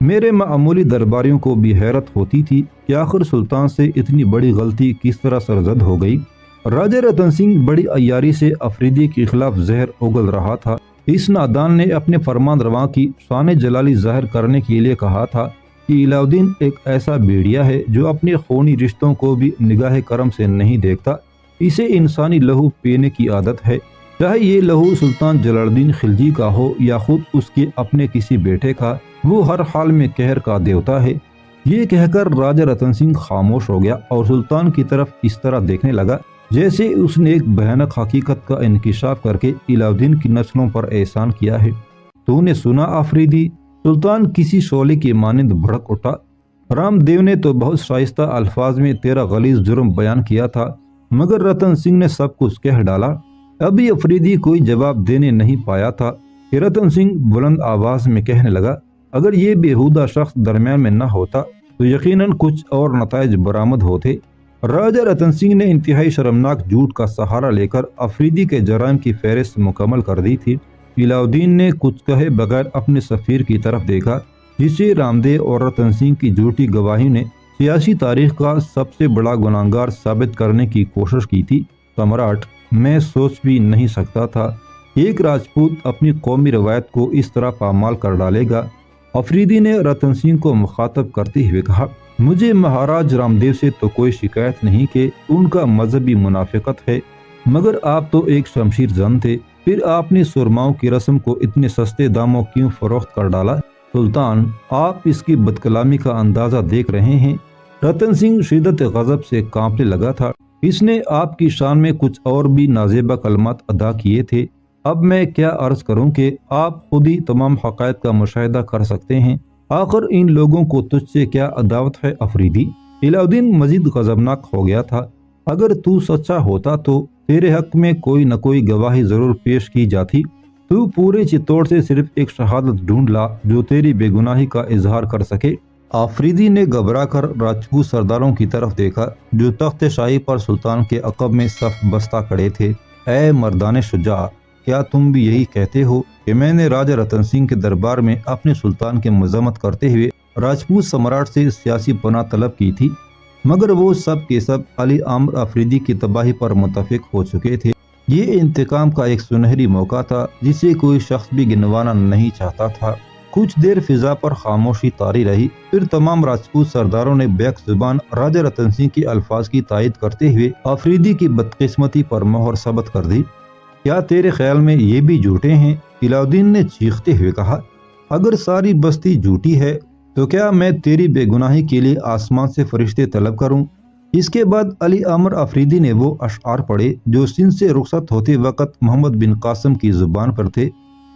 میرے معمولی درباریوں کو بھی حیرت ہوتی تھی کہ آخر سلطان سے اتنی بڑی غلطی کس طرح سرزد ہو گئی۔ راجہ رتن سنگھ بڑی عیاری سے افریدی کے خلاف زہر اگل رہا تھا۔ اس نادان نے اپنے فرمان رواں کی شان جلالی ظاہر کرنے کے لیے کہا تھا کہ علاؤ الدین ایک ایسا بیڑیا ہے جو اپنے خونی رشتوں کو بھی نگاہ کرم سے نہیں دیکھتا، اسے انسانی لہو پینے کی عادت ہے، چاہے یہ لہو سلطان جلال الدین خلجی کا ہو یا خود اس کے اپنے کسی بیٹے کا، وہ ہر حال میں قہر کا دیوتا ہے۔ یہ کہہ کر راجہ رتن سنگھ خاموش ہو گیا اور سلطان کی طرف اس طرح دیکھنے لگا جیسے اس نے ایک بھیانک حقیقت کا انکشاف کر کے علاؤ الدین کی نسلوں پر احسان کیا ہے۔ تو نے سنا آفریدی؟ سلطان کسی شعلے کی مانند بھڑک اٹھا۔ رام دیو نے تو بہت شائستہ الفاظ میں تیرا غلیظ جرم بیان کیا تھا، مگر رتن سنگھ نے سب کچھ کہہ ڈالا۔ ابھی افریدی کوئی جواب دینے نہیں پایا تھا کہ رتن سنگھ بلند آواز میں کہنے لگا، اگر یہ بےہودہ شخص درمیان میں نہ ہوتا تو یقیناً کچھ اور نتائج برآمد ہوتے۔ راجہ رتن سنگھ نے انتہائی شرمناک جھوٹ کا سہارا لے کر افریدی کے جرائم کی فہرست مکمل کر دی تھی۔ علاؤ الدین نے کچھ کہے بغیر اپنے سفیر کی طرف دیکھا، جسے رام دیو اور رتن سنگھ کی جھوٹی گواہی نے سیاسی تاریخ کا سب سے بڑا گناہگار ثابت کرنے کی کوشش کی تھی۔ سمراٹ، میں سوچ بھی نہیں سکتا تھا ایک راجپوت اپنی قومی روایت کو اس طرح پامال کر ڈالے گا۔ افریدی نے رتن سنگھ کو مخاطب کرتے ہوئے کہا، مجھے مہاراج رام دیو سے تو کوئی شکایت نہیں کہ ان کا مذہبی منافقت ہے، مگر آپ تو ایک شمشیر زن تھے، پھر آپ نے سرماؤں کی رسم کو اتنے سستے داموں کیوں فروخت کر ڈالا؟ سلطان، آپ اس کی بدکلامی کا اندازہ دیکھ رہے ہیں۔ رتن سنگھ شدت غضب سے کانپنے لگا تھا۔ اس نے آپ کی شان میں کچھ اور بھی نازیبہ کلمات ادا کیے تھے۔ اب میں کیا عرض کروں کہ آپ خود ہی تمام حقائق کا مشاہدہ کر سکتے ہیں۔ آخر ان لوگوں کو تجھ سے کیا عداوت ہے افریدی؟ علاؤ الدین مزید غضبناک ہو گیا تھا۔ اگر تو سچا ہوتا تو تیرے حق میں کوئی نہ کوئی گواہی ضرور پیش کی جاتی۔ تو پورے چتور سے صرف ایک شہادت ڈھونڈ لا جو تیری بے گناہی کا اظہار کر سکے۔ آفریدی نے گھبرا کر راجپوت سرداروں کی طرف دیکھا جو تخت شاہی پر سلطان کے عقب میں صف بستہ کھڑے تھے۔ اے مردان شجاع، کیا تم بھی یہی کہتے ہو کہ میں نے راجہ رتن سنگھ کے دربار میں اپنے سلطان کی مذمت کرتے ہوئے راجپوت سمراٹ سے سیاسی پناہ طلب کی تھی؟ مگر وہ سب کے سب علی عامر آفریدی کی تباہی پر متفق ہو چکے تھے۔ یہ انتقام کا ایک سنہری موقع تھا جسے کوئی شخص بھی گنوانا نہیں چاہتا تھا۔ کچھ دیر فضا پر خاموشی طاری رہی، پھر تمام راجپوت سرداروں نے بیک زبان راجہ رتن سنگھ کے الفاظ کی تائید کرتے ہوئے آفریدی کی بدقسمتی پر مہر ثبت کر دی۔ کیا تیرے خیال میں یہ بھی جھوٹے ہیں؟ علاؤ الدین نے چیختے ہوئے کہا، اگر ساری بستی جھوٹی ہے تو کیا میں تیری بے گناہی کے لیے آسمان سے فرشتے طلب کروں؟ اس کے بعد علی عامر آفریدی نے وہ اشعار پڑھے جو سندھ سے رخصت ہوتے وقت محمد بن قاسم کی زبان پر تھے۔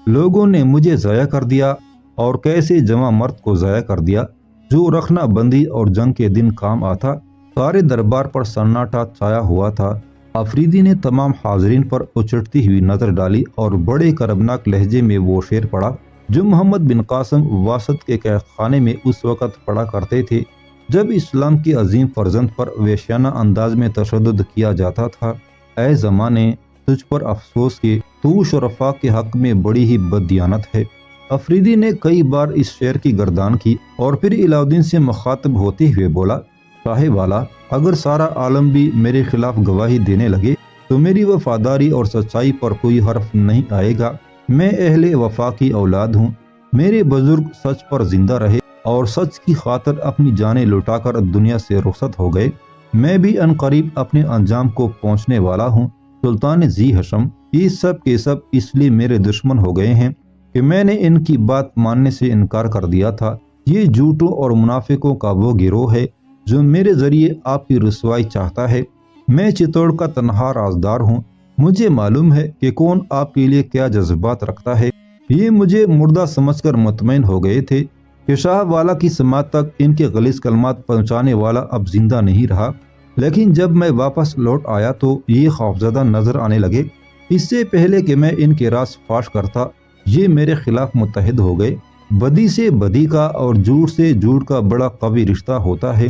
لوگوں نے مجھے ضائع کر دیا اور کیسے جواں مرد کو ضائع کر دیا جو رکھنا بندی اور جنگ کے دن کام آتا۔ سارے دربار پر سناٹا چھایا ہوا تھا۔ آفریدی نے تمام حاضرین پر اچھٹتی ہوئی نظر ڈالی اور بڑے کربناک لہجے میں وہ شعر پڑھا جو محمد بن قاسم واسط کے قید خانے میں اس وقت پڑھا کرتے تھے جب اسلام کے عظیم فرزند پر وحشیانہ انداز میں تشدد کیا جاتا تھا۔ اے زمانے، تجھ پر افسوس کہ تو شرفاء کے حق میں بڑی ہی بددیانت ہے۔ آفریدی نے کئی بار اس شعر کی گردان کی اور پھر علاؤ الدین سے مخاطب ہوتے ہوئے بولا، شاہ والا، اگر سارا عالم بھی میرے خلاف گواہی دینے لگے تو میری وفاداری اور سچائی پر کوئی حرف نہیں آئے گا۔ میں اہل وفا کی اولاد ہوں۔ میرے بزرگ سچ پر زندہ رہے اور سچ کی خاطر اپنی جانیں لٹا کر دنیا سے رخصت ہو گئے۔ میں بھی عنقریب اپنے انجام کو پہنچنے والا ہوں۔ سلطان ذی حشم، یہ سب کے سب اس لیے میرے دشمن ہو گئے ہیں کہ میں نے ان کی بات ماننے سے انکار کر دیا تھا۔ یہ جھوٹوں اور منافقوں کا وہ گروہ ہے جو میرے ذریعے آپ کی رسوائی چاہتا ہے۔ میں چتوڑ کا تنہا رازدار ہوں۔ مجھے معلوم ہے کہ کون آپ کے لیے کیا جذبات رکھتا ہے۔ یہ مجھے مردہ سمجھ کر مطمئن ہو گئے تھے کہ شاہ والا کی سماعت تک ان کے غلیظ کلمات پہنچانے والا اب زندہ نہیں رہا، لیکن جب میں واپس لوٹ آیا تو یہ خوفزدہ نظر آنے لگے۔ اس سے پہلے کہ میں ان کے راز فاش کرتا، یہ میرے خلاف متحد ہو گئے۔ بدی سے بدی کا اور جھوٹ سے جھوٹ کا بڑا قوی رشتہ ہوتا ہے۔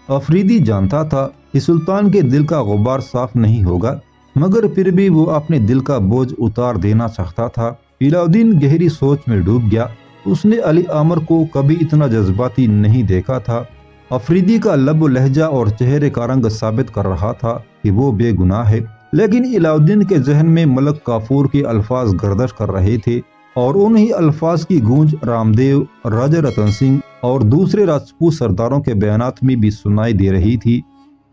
آفریدی جانتا تھا کہ سلطان کے دل کا غبار صاف نہیں ہوگا، مگر پھر بھی وہ اپنے دل کا بوجھ اتار دینا چاہتا تھا۔ علاؤ الدین گہری سوچ میں ڈوب گیا۔ اس نے علی عامر کو کبھی اتنا جذباتی نہیں دیکھا تھا۔ افریدی کا لب و لہجہ اور چہرے کا رنگ ثابت کر رہا تھا کہ وہ بے گناہ ہے، لیکن علاؤدین کے ذہن میں ملک کافور کے الفاظ گردش کر رہے تھے اور انہی الفاظ کی گونج رام دیو، راجہ رتن سنگھ اور دوسرے راجپوت سرداروں کے بیانات میں بھی سنائی دے رہی تھی۔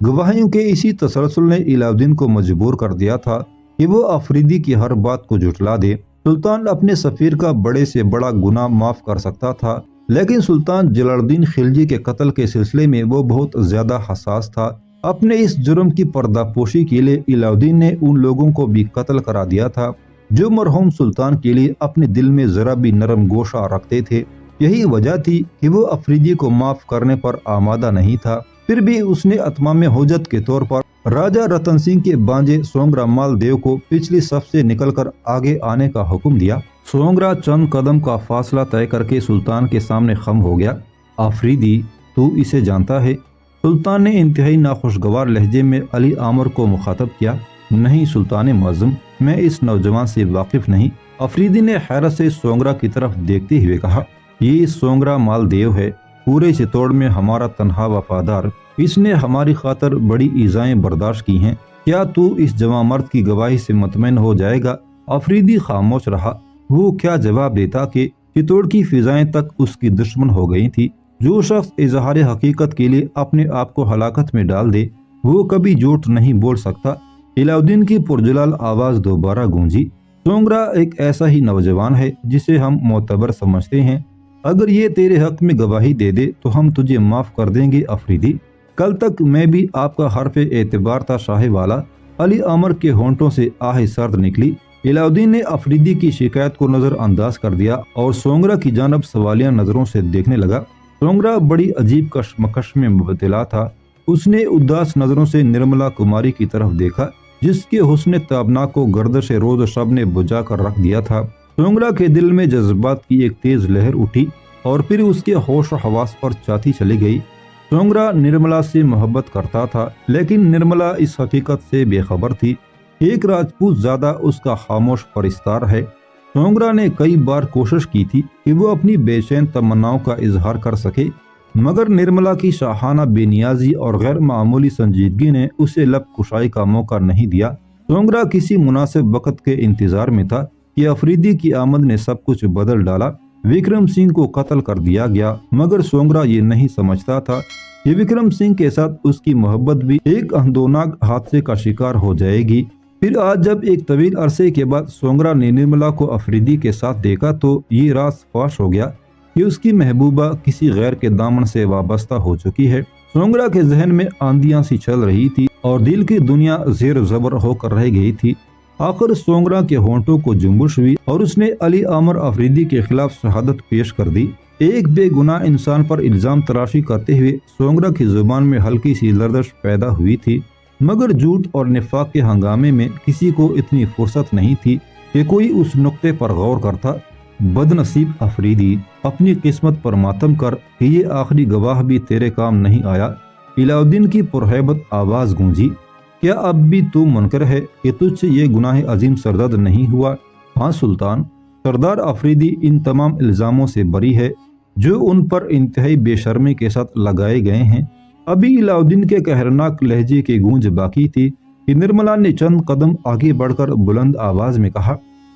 گواہیوں کے اسی تسلسل نے علاؤدین کو مجبور کر دیا تھا کہ وہ افریدی کی ہر بات کو جھٹلا دے۔ سلطان اپنے سفیر کا بڑے سے بڑا گناہ معاف کر سکتا تھا، لیکن سلطان جلال الدین خلجی کے قتل کے سلسلے میں وہ بہت زیادہ حساس تھا۔ اپنے اس جرم کی پردہ پوشی کے لیے علاؤدین نے ان لوگوں کو بھی قتل کرا دیا تھا جو مرحوم سلطان کے لیے اپنے دل میں ذرا بھی نرم گوشہ رکھتے تھے۔ یہی وجہ تھی کہ وہ افریدی کو معاف کرنے پر آمادہ نہیں تھا۔ پھر بھی اس نے اتمام حجت کے طور پر راجہ رتن سنگھ کے بانجے سونگرا مال دیو کو پچھلی صف سے نکل کر آگے آنے کا حکم دیا۔ سونگرا چند قدم کا فاصلہ طے کر کے سلطان کے سامنے خم ہو گیا۔ آفریدی، تو اسے جانتا ہے؟ سلطان نے انتہائی ناخوشگوار لہجے میں علی عامر کو مخاطب کیا۔ نہیں سلطان معظم، میں اس نوجوان سے واقف نہیں۔ آفریدی نے حیرت سے سونگرا کی طرف دیکھتے ہوئے کہا، یہ سونگرا مال دیو ہے، پورے چتوڑ میں ہمارا تنہا وفادار۔ اس نے ہماری خاطر بڑی ایذائیں برداشت کی ہیں۔ کیا تو اس جوان مرد کی گواہی سے مطمئن ہو جائے گا؟ آفریدی خاموش رہا۔ وہ کیا جواب دیتا کہ چتوڑ کی فضائیں تک اس کی دشمن ہو گئی تھی۔ جو شخص اظہار حقیقت کے لیے اپنے آپ کو ہلاکت میں ڈال دے وہ کبھی جھوٹ نہیں بول سکتا۔ علاؤدین کی پرجلال آواز دوبارہ گونجی، سونگرا ایک ایسا ہی نوجوان ہے جسے ہم معتبر سمجھتے ہیں۔ اگر یہ تیرے حق میں گواہی دے دے تو ہم تجھے معاف کر دیں گے افریدی۔ کل تک میں بھی آپ کا حرف اعتبار تھا شاہ والا۔ علی عامر کے ہونٹوں سے آہ سرد نکلی۔ علاؤدین نے افریدی کی شکایت کو نظر انداز کر دیا اور سونگرا کی جانب سوالیہ نظروں سے دیکھنے لگا۔ سونگرا بڑی عجیب کشمکش میں مبتلا تھا۔ اس نے اداس نظروں سے نرملا کماری کی طرف دیکھا جس کے حسن تابناک کو گردش روز شب نے بجھا کر رکھ دیا تھا۔ سونگرا کے دل میں جذبات کی ایک تیز لہر اٹھی اور پھر اس کے ہوش و حواس پر چاتی چلی گئی۔ سونگرا نرملا سے محبت کرتا تھا، لیکن نرملا اس حقیقت سے بے خبر تھی۔ ایک راجپوت زادہ اس کا خاموش پرستار ہے۔ سونگرا نے کئی بار کوشش کی تھی کہ وہ اپنی بے چین تمناؤں کا اظہار کر سکے، مگر نرملا کی شاہانہ بے نیازی اور غیر معمولی سنجیدگی نے اسے لب کشائی کا موقع نہیں دیا۔ سونگرا کسی مناسب وقت کے انتظار میں تھا کہ افریدی کی آمد نے سب کچھ بدل ڈالا۔ وکرم سنگھ کو قتل کر دیا گیا، مگر سونگرا یہ نہیں سمجھتا تھا کہ وکرم سنگھ کے ساتھ اس کی محبت بھی ایک اندوناک حادثے کا شکار ہو جائے گی۔ پھر آج جب ایک طویل عرصے کے بعد سونگرا نے نرملا کو افریدی کے ساتھ دیکھا تو یہ راز فاش ہو گیا کہ اس کی محبوبہ کسی غیر کے دامن سے وابستہ ہو چکی ہے۔ سونگرا کے ذہن میں آندیاں سی چل رہی تھی اور دل کی دنیا زیر و زبر ہو کر رہ گئی تھی۔ آخر سونگرا کے ہونٹوں کو جنبش ہوئی اور اس نے علی عامر افریدی کے خلاف شہادت پیش کر دی۔ ایک بے گناہ انسان پر الزام تراشی کرتے ہوئے سونگرا کی زبان میں ہلکی سی لرزش پیدا ہوئی تھی، مگر جھوٹ اور نفاق کے ہنگامے میں کسی کو اتنی فرصت نہیں تھی کہ کوئی اس نقطے پر غور کرتا۔ بد نصیب افریدی، اپنی قسمت پر ماتم کر کہ یہ آخری گواہ بھی تیرے کام نہیں آیا۔ علاؤدین کی پرہیبت آواز گونجی، کیا اب بھی تو منکر ہے کہ تجھ سے یہ گناہ عظیم سرزد نہیں ہوا؟ ہاں سلطان، سردار افریدی ان تمام الزاموں سے بری ہے جو ان پر انتہائی بے شرمی کے ساتھ لگائے گئے ہیں۔ ابھی علاؤدین کے قہرناک لہجے کی گونج باقی تھی کہ نرملا نے چند قدم آگے بڑھ کر بلند آواز میں کہا،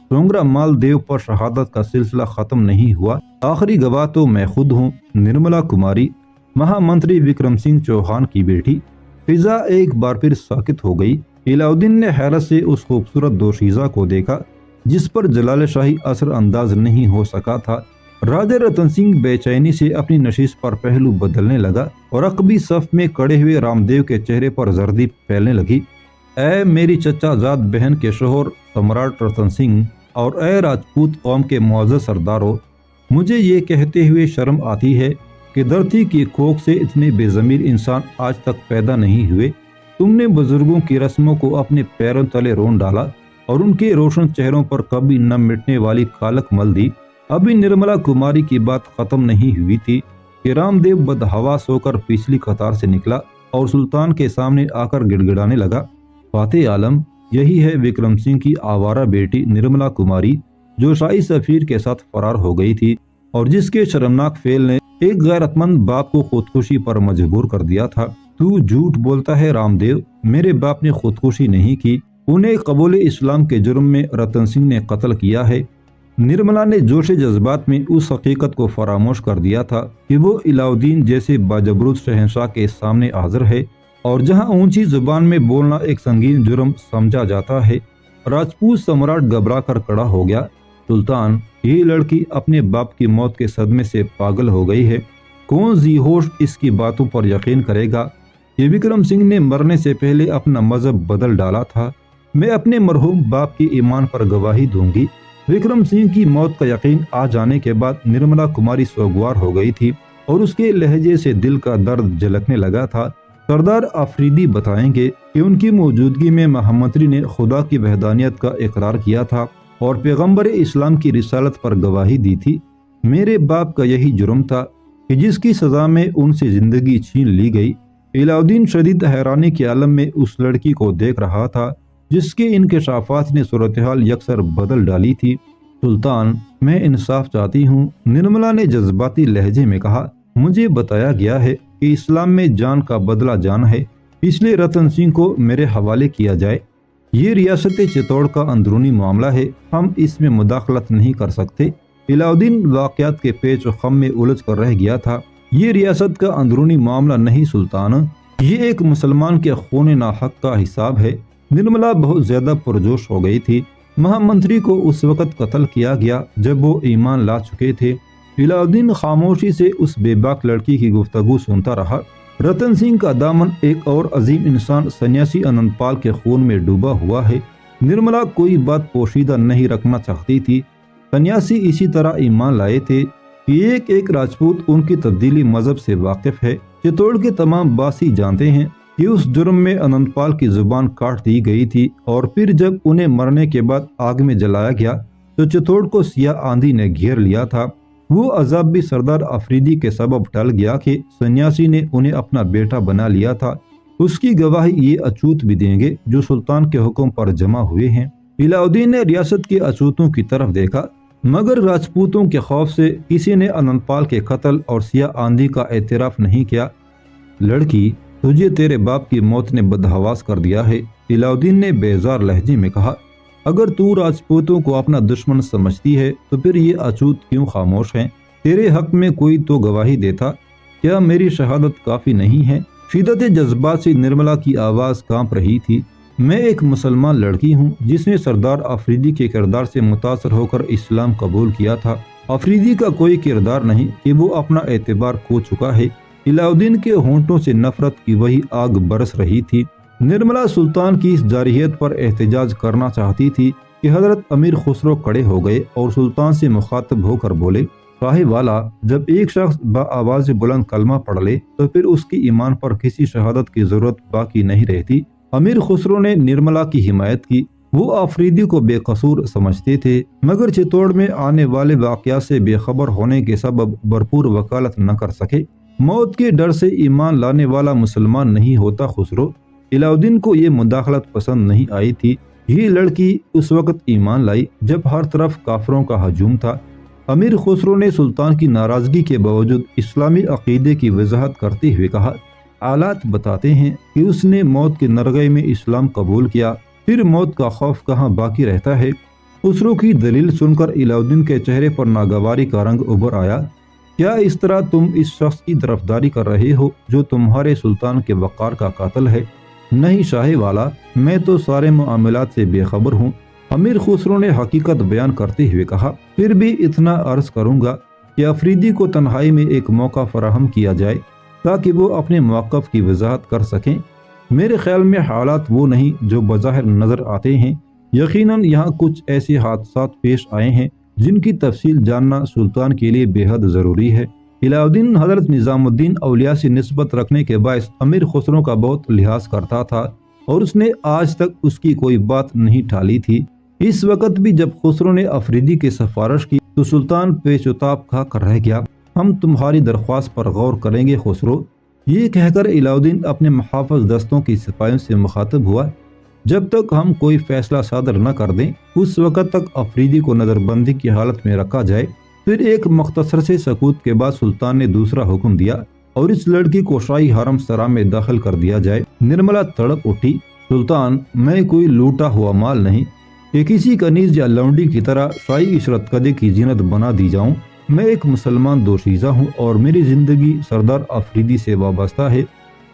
سونگرا مال دیو پر شہادت کا سلسلہ ختم نہیں ہوا، آخری گواہ تو میں خود ہوں، نرملا کماری، مہا منتری وکرم سنگھ چوہان کی بیٹی۔ فضا ایک بار پھر ساکت ہو گئی۔ علاؤدین نے حیرت سے اس خوبصورت دوشیزہ کو دیکھا جس پر جلال شاہی اثر انداز نہیں ہو سکا تھا۔ راجہ رتن سنگھ بے چینی سے اپنی نشست پر پہلو بدلنے لگا اور عقبی صف میں کڑے ہوئے رام دیو کے چہرے پر زردی پھیلنے لگی۔ اے میری چچا زاد بہن کے شوہر سمراٹ رتن سنگھ اور اے راجپوت قوم کے معزز سرداروں، مجھے یہ کہتے ہوئے شرم آتی ہے کہ دھرتی کی کوکھ سے اتنے بے ضمیر انسان آج تک پیدا نہیں ہوئے۔ تم نے بزرگوں کی رسموں کو اپنے پیروں تلے رون ڈالا اور ان کے روشن چہروں پر کبھی نہ مٹنے والی کالک مل دی۔ ابھی نرملا کماری کی بات ختم نہیں ہوئی تھی کہ رام دیو بدحواس ہو کر پچھلی قطار سے نکلا اور سلطان کے سامنے آ کر گڑ گڑانے لگا، فاتح عالم، یہی ہے وکرم سنگھ کی آوارہ بیٹی نرملا کماری جو شاہی سفیر کے ساتھ فرار ہو گئی تھی اور جس کے شرمناک فعل نے ایک غیرت مند باپ کو خودکشی پر مجبور کر دیا تھا۔ تو جھوٹ بولتا ہے رام دیو، میرے باپ نے خودکشی نہیں کی، انہیں قبول اسلام کے جرم میں رتن سنگھ نے قتل کیا ہے۔ نرملا نے جوش جذبات میں اس حقیقت کو فراموش کر دیا تھا کہ وہ علاؤ الدین جیسے باجبروت شہنشاہ کے سامنے حاضر ہے، اور جہاں اونچی زبان میں بولنا ایک سنگین جرم سمجھا جاتا ہے۔ راجپوت سمراٹ گھبرا کر کھڑا ہو گیا۔ سلطان، یہ لڑکی اپنے باپ کی موت کے صدمے سے پاگل ہو گئی ہے، کون ذی ہوش اس کی باتوں پر یقین کرے گا؟ یہ وکرم سنگھ نے مرنے سے پہلے اپنا مذہب بدل ڈالا تھا، میں اپنے مرحوم باپ کی ایمان پر گواہی دوں گی۔ وکرم سنگھ کی موت کا یقین آ جانے کے بعد نرملا کماری سوگوار ہو گئی تھی اور اس کے لہجے سے دل کا درد جھلکنے لگا تھا۔ سردار آفریدی بتائیں گے کہ ان کی موجودگی میں مہامنتری نے خدا کی وحدانیت کا اقرار کیا تھا اور پیغمبر اسلام کی رسالت پر گواہی دی تھی۔ میرے باپ کا یہی جرم تھا کہ جس کی سزا میں ان سے زندگی چھین لی گئی۔ علاؤ الدین شدید حیرانی کے عالم میں اس لڑکی کو دیکھ رہا تھا جس کے انکشافات نے صورتحال یکسر بدل ڈالی تھی۔ سلطان، میں انصاف چاہتی ہوں، نرملا نے جذباتی لہجے میں کہا۔ مجھے بتایا گیا ہے کہ اسلام میں جان کا بدلہ جان ہے، اس لیے رتن سنگھ کو میرے حوالے کیا جائے۔ یہ ریاست چتوڑ کا اندرونی معاملہ ہے، ہم اس میں مداخلت نہیں کر سکتے۔ علاؤ الدین واقعات کے پیچ و خم میں الجھ کر رہ گیا تھا۔ یہ ریاست کا اندرونی معاملہ نہیں سلطان، یہ ایک مسلمان کے خون ناحق کا حساب ہے۔ نرملا بہت زیادہ پرجوش ہو گئی تھی۔ مہامنتری کو اس وقت قتل کیا گیا جب وہ ایمان لا چکے تھے۔ علاؤ الدین خاموشی سے اس بے باک لڑکی کی گفتگو سنتا رہا۔ رتن سنگھ کا دامن ایک اور عظیم انسان سنیاسی اننت پال کے خون میں ڈوبا ہوا ہے۔ نرملا کوئی بات پوشیدہ نہیں رکھنا چاہتی تھی۔ سنیاسی اسی طرح ایمان لائے تھے کہ ایک ایک راجپوت ان کی تبدیلی مذہب سے واقف ہے۔ چتوڑ کے تمام باسی جانتے ہیں کہ اس جرم میں اننت پال کی زبان کاٹ دی گئی تھی، اور پھر جب انہیں مرنے کے بعد آگ میں جلایا گیا تو چتوڑ کو سیاہ آندھی نے گھیر لیا تھا۔ وہ عذاب بھی سردار آفریدی کے سبب ٹل گیا کہ سنیاسی نے انہیں اپنا بیٹا بنا لیا تھا۔ اس کی گواہی یہ اچوت بھی دیں گے جو سلطان کے حکم پر جمع ہوئے ہیں۔ علاؤ الدین نے ریاست کے اچوتوں کی طرف دیکھا، مگر راجپوتوں کے خوف سے کسی نے اننت پال کے قتل اور سیاہ آندھی کا اعتراف نہیں کیا۔ لڑکی، تجھے تیرے باپ کی موت نے بدحواس کر دیا ہے، علاؤ الدین نے بیزار لہجے میں کہا۔ اگر تو راجپوتوں کو اپنا دشمن سمجھتی ہے تو پھر یہ اچوت کیوں خاموش ہیں؟ تیرے حق میں کوئی تو گواہی دیتا، کیا میری شہادت کافی نہیں ہے؟ شدت جذبات سے نرملا کی آواز کانپ رہی تھی۔ میں ایک مسلمان لڑکی ہوں جس نے سردار آفریدی کے کردار سے متاثر ہو کر اسلام قبول کیا تھا۔ آفریدی کا کوئی کردار نہیں کہ وہ اپنا اعتبار کھو چکا ہے۔ علاؤ الدین کے ہونٹوں سے نفرت کی وہی آگ برس رہی تھی۔ نرملا سلطان کی اس جارحیت پر احتجاج کرنا چاہتی تھی کہ حضرت امیر خسرو کھڑے ہو گئے اور سلطان سے مخاطب ہو کر بولے، صاحب والا، جب ایک شخص بآواز بلند کلمہ پڑھ لے تو پھر اس کی ایمان پر کسی شہادت کی ضرورت باقی نہیں رہتی۔ امیر خسرو نے نرملا کی حمایت کی۔ وہ آفریدی کو بے قصور سمجھتے تھے، مگر چتوڑ میں آنے والے واقعات سے بے خبر ہونے کے سبب بھرپور وکالت نہ کر سکے۔ موت کے ڈر سے ایمان لانے والا مسلمان نہیں ہوتا خسرو۔ علاؤ الدین کو یہ مداخلت پسند نہیں آئی تھی۔ یہ لڑکی اس وقت ایمان لائی جب ہر طرف کافروں کا ہجوم تھا۔ امیر خسرو نے سلطان کی ناراضگی کے باوجود اسلامی عقیدے کی وضاحت کرتے ہوئے کہا، حالات بتاتے ہیں کہ اس نے موت کے نرغے میں اسلام قبول کیا، پھر موت کا خوف کہاں باقی رہتا ہے؟ خسرو کی دلیل سن کر علاؤ الدین کے چہرے پر ناگواری کا رنگ ابھر آیا۔ کیا اس طرح تم اس شخص کی طرفداری کر رہے ہو جو تمہارے سلطان کے وقار کا قاتل ہے؟ نہیں شاہ والا، میں تو سارے معاملات سے بے خبر ہوں، امیر خسرو نے حقیقت بیان کرتے ہوئے کہا۔ پھر بھی اتنا عرض کروں گا کہ آفریدی کو تنہائی میں ایک موقع فراہم کیا جائے تاکہ وہ اپنے موقف کی وضاحت کر سکیں۔ میرے خیال میں حالات وہ نہیں جو بظاہر نظر آتے ہیں۔ یقیناً یہاں کچھ ایسے حادثات پیش آئے ہیں جن کی تفصیل جاننا سلطان کے لیے بے حد ضروری ہے۔ علاؤ الدین حضرت نظام الدین اولیاء سے نسبت رکھنے کے باعث امیر خسرو کا بہت لحاظ کرتا تھا اور اس نے آج تک اس کی کوئی بات نہیں ٹالی تھی۔ اس وقت بھی جب خسرو نے آفریدی کی سفارش کی تو سلطان پیچ و تاب کھا کر رہ گیا۔ ہم تمہاری درخواست پر غور کریں گے خسرو، یہ کہہ کر علاؤ الدین اپنے محافظ دستوں کی سپاہیوں سے مخاطب ہوا۔ جب تک ہم کوئی فیصلہ صادر نہ کر دیں اس وقت تک آفریدی کو نظر بندی کی حالت میں رکھا جائے۔ پھر ایک مختصر سے سکوت کے بعد سلطان نے دوسرا حکم دیا اور اس لڑکی کو شاہی حرم سرا میں داخل کر دیا جائے۔ نرملا تڑپ اٹھی، سلطان میں کوئی لوٹا ہوا مال نہیں کہ کسی کنیز یا لونڈی کی طرح شاہی عشرت قدے کی زینت بنا دی جاؤں۔ میں ایک مسلمان دوشیزہ ہوں اور میری زندگی سردار آفریدی سے وابستہ ہے،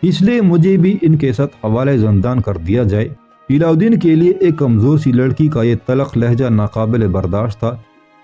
اس لیے مجھے بھی ان کے ساتھ حوالے زندان کر دیا جائے۔ علاؤدین کے لیے ایک کمزور سی لڑکی کا یہ تلخ لہجہ ناقابل برداشت تھا۔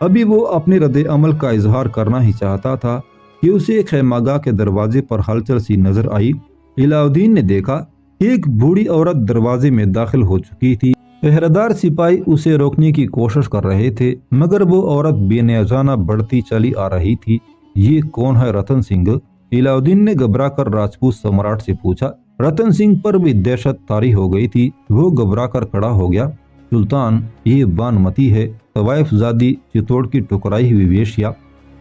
ابھی وہ اپنے رد عمل کا اظہار کرنا ہی چاہتا تھا کہ اسے خیمہ کے دروازے پر ہلچل سی نظر آئی۔ علاؤدین نے دیکھا کہ ایک بوڑھی عورت دروازے میں داخل ہو چکی تھی۔ پہرےدار سپاہی اسے روکنے کی کوشش کر رہے تھے مگر وہ عورت بے نیازانہ بڑھتی چلی آ رہی تھی۔ یہ کون ہے؟ رتن سنگھ؟ علاؤدین نے گھبرا کر راجپوت سمراٹ سے پوچھا۔ رتن سنگھ پر بھی دہشت طاری ہو گئی تھی، وہ گھبرا کر کھڑا ہو گیا۔ سلطان، یہ بانمتی ہے، طوائف زادی چتوڑ کی ٹکرائی ہوئی ویشیا۔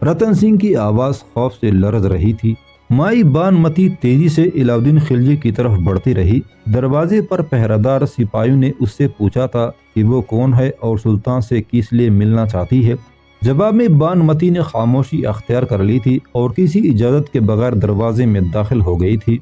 رتن سنگھ کی آواز خوف سے لرز رہی تھی۔ مائی بانمتی تیزی سے علاؤدین خلجی کی طرف بڑھتی رہی۔ دروازے پر پہرےدار سپاہیوں نے اس سے پوچھا تھا کہ وہ کون ہے اور سلطان سے کس لیے ملنا چاہتی ہے۔ جواب میں بانمتی نے خاموشی اختیار کر لی تھی اور کسی اجازت کے بغیر دروازے میں داخل ہو گئی تھی۔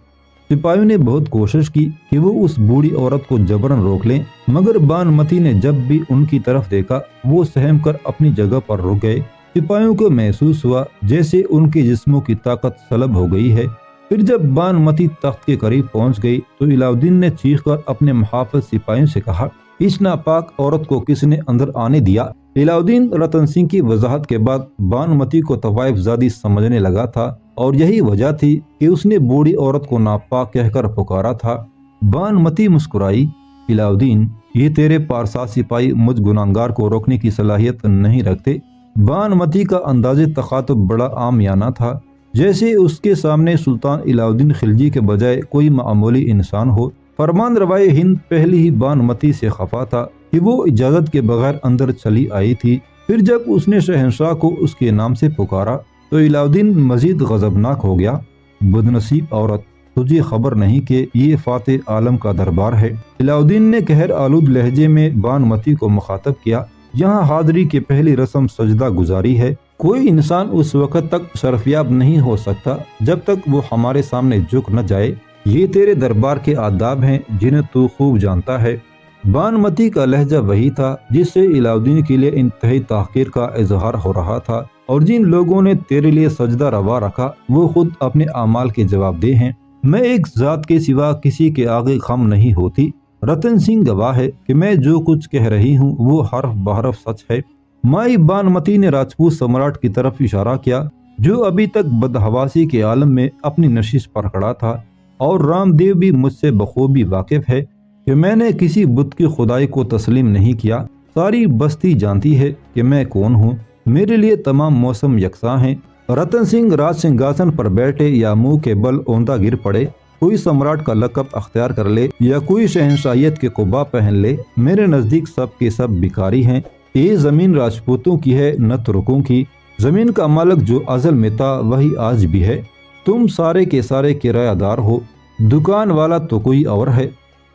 سپاہیوں نے بہت کوشش کی کہ وہ اس بوڑھی عورت کو جبرن روک لیں مگر بانمتی نے جب بھی ان کی طرف دیکھا وہ سہم کر اپنی جگہ پر رک گئے۔ سپاہیوں کو محسوس ہوا جیسے ان کے جسموں کی طاقت سلب ہو گئی ہے۔ پھر جب بانمتی تخت کے قریب پہنچ گئی تو علاؤدین نے چیخ کر اپنے محافظ سپاہیوں سے کہا، اس ناپاک عورت کو کس نے اندر آنے دیا؟ علاؤدین رتن سنگھ کی وضاحت کے بعد بانمتی کو طوائف زادی سمجھنے لگا تھا اور یہی وجہ تھی کہ اس نے بوڑھی عورت کو ناپاک کہہ کر پکارا تھا۔ بانمتی مسکرائی۔ علاؤدین، یہ تیرے پارسا سپاہی مجھ گناہگار کو روکنے کی صلاحیت نہیں رکھتے۔ بانمتی کا انداز تخاطب بڑا عامیانہ تھا، جیسے اس کے سامنے سلطان علاؤدین خلجی کے بجائے کوئی معمولی انسان ہو۔ فرمان روائے ہند پہلی ہی بانمتی سے خفا تھا کہ وہ اجازت کے بغیر اندر چلی آئی تھی۔ پھر جب اس نے شہنشاہ کو اس کے نام سے پکارا تو علاؤدین مزید غضبناک ہو گیا۔ بدنصیب عورت، تجھے خبر نہیں کہ یہ فاتح عالم کا دربار ہے؟ علاؤدین نے قہر آلود لہجے میں بانمتی کو مخاطب کیا۔ یہاں حاضری کی پہلی رسم سجدہ گزاری ہے۔ کوئی انسان اس وقت تک شرفیاب نہیں ہو سکتا جب تک وہ ہمارے سامنے جھک نہ جائے۔ یہ تیرے دربار کے آداب ہیں جنہیں تو خوب جانتا ہے۔ بانمتی کا لہجہ وہی تھا جس سے علاؤدین کے لیے انتہائی تحقیر کا اظہار ہو رہا تھا، اور جن لوگوں نے تیرے لیے سجدہ روا رکھا وہ خود اپنے اعمال کے جواب دہ ہیں۔ میں ایک ذات کے سوا کسی کے آگے خم نہیں ہوتی۔ رتن سنگھ گواہ ہے کہ میں جو کچھ کہہ رہی ہوں وہ حرف بحرف سچ ہے۔ مائی بانمتی نے راجپوت سمراٹ کی طرف اشارہ کیا جو ابھی تک بدحواسی کے عالم میں اپنی نشست پر کھڑا تھا، اور رام دیو بھی مجھ سے بخوبی واقف ہے کہ میں نے کسی بت کی خدائی کو تسلیم نہیں کیا۔ ساری بستی جانتی ہے کہ میں کون ہوں، میرے لیے تمام موسم یکساں ہیں۔ رتن سنگھ راج سنگھاسن پر بیٹھے یا منہ کے بل اوندا گر پڑے، کوئی سمراٹ کا لقب اختیار کر لے یا کوئی شہنشاہیت کے قبا پہن لے، میرے نزدیک سب کے سب بھکاری ہیں۔ یہ زمین راجپوتوں کی ہے نہ ترکوں کی۔ زمین کا مالک جو ازل میں تھا وہی آج بھی ہے۔ تم سارے کے سارے کرایہ دار ہو، دکان والا تو کوئی اور ہے،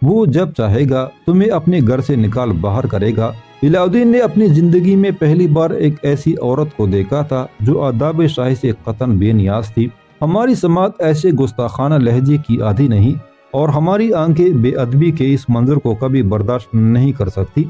وہ جب چاہے گا تمہیں اپنے گھر سے نکال باہر کرے گا۔ علاؤدین نے اپنی زندگی میں پہلی بار ایک ایسی عورت کو دیکھا تھا جو آداب شاہی سے قطعاً بے نیاز تھی۔ ہماری سماعت ایسے گستاخانہ لہجے کی عادی نہیں، اور ہماری آنکھیں بے ادبی کے اس منظر کو کبھی برداشت نہیں کر سکتی۔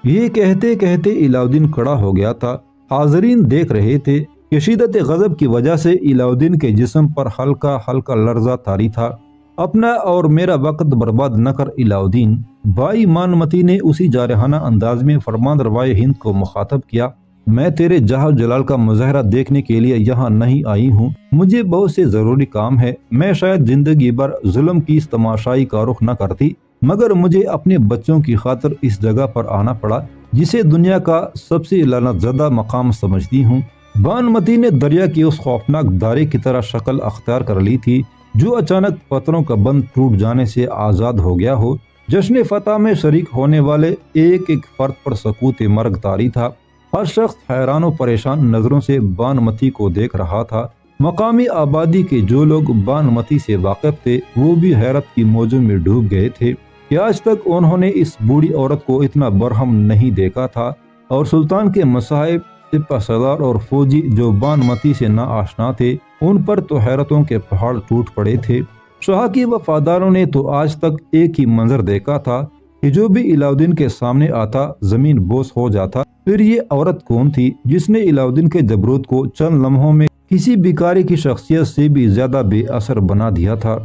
یہ کہتے کہتے علاؤدین کھڑا ہو گیا تھا۔ حاضرین دیکھ رہے تھے کہ شدت غضب کی وجہ سے علاؤدین کے جسم پر ہلکا ہلکا لرزہ طاری تھا۔ اپنا اور میرا وقت برباد نہ کر علاؤدین، بھائی بانمتی نے اسی جارحانہ انداز میں فرمان روائے ہند کو مخاطب کیا۔ میں تیرے جاہ جلال کا مظاہرہ دیکھنے کے لیے یہاں نہیں آئی ہوں، مجھے بہت سے ضروری کام ہے۔ میں شاید زندگی بھر ظلم کی اس تماشائی کا رخ نہ کرتی، مگر مجھے اپنے بچوں کی خاطر اس جگہ پر آنا پڑا جسے دنیا کا سب سے لعنت زدہ مقام سمجھتی ہوں۔ بانمتی نے دریا کی اس خوفناک دھارے کی طرح شکل اختیار کر لی تھی جو اچانک پتھروں کا بند ٹوٹ جانے سے آزاد ہو گیا ہو۔ جشن فتح میں شریک ہونے والے ایک ایک فرد پر سکوت مرگ طاری تھا۔ ہر شخص حیران و پریشان نظروں سے بانمتی کو دیکھ رہا تھا۔ مقامی آبادی کے جو لوگ بانمتی سے واقف تھے وہ بھی حیرت کی موجوں میں ڈوب گئے تھے کہ آج تک انہوں نے اس بوڑھی عورت کو اتنا برہم نہیں دیکھا تھا، اور سلطان کے مصاحب سپہ سالار اور فوجی جو بانمتی سے نہ آشنا تھے، ان پر تو حیرتوں کے پہاڑ ٹوٹ پڑے تھے۔ شاہ کی وفاداروں نے تو آج تک ایک ہی منظر دیکھا تھا کہ جو بھی علاؤدین کے سامنے آتا زمین بوس ہو جاتا۔ پھر یہ عورت کون تھی جس نے علاؤدین کے جبروت کو چند لمحوں میں کسی بھکاری کی شخصیت سے بھی زیادہ بے اثر بنا دیا تھا؟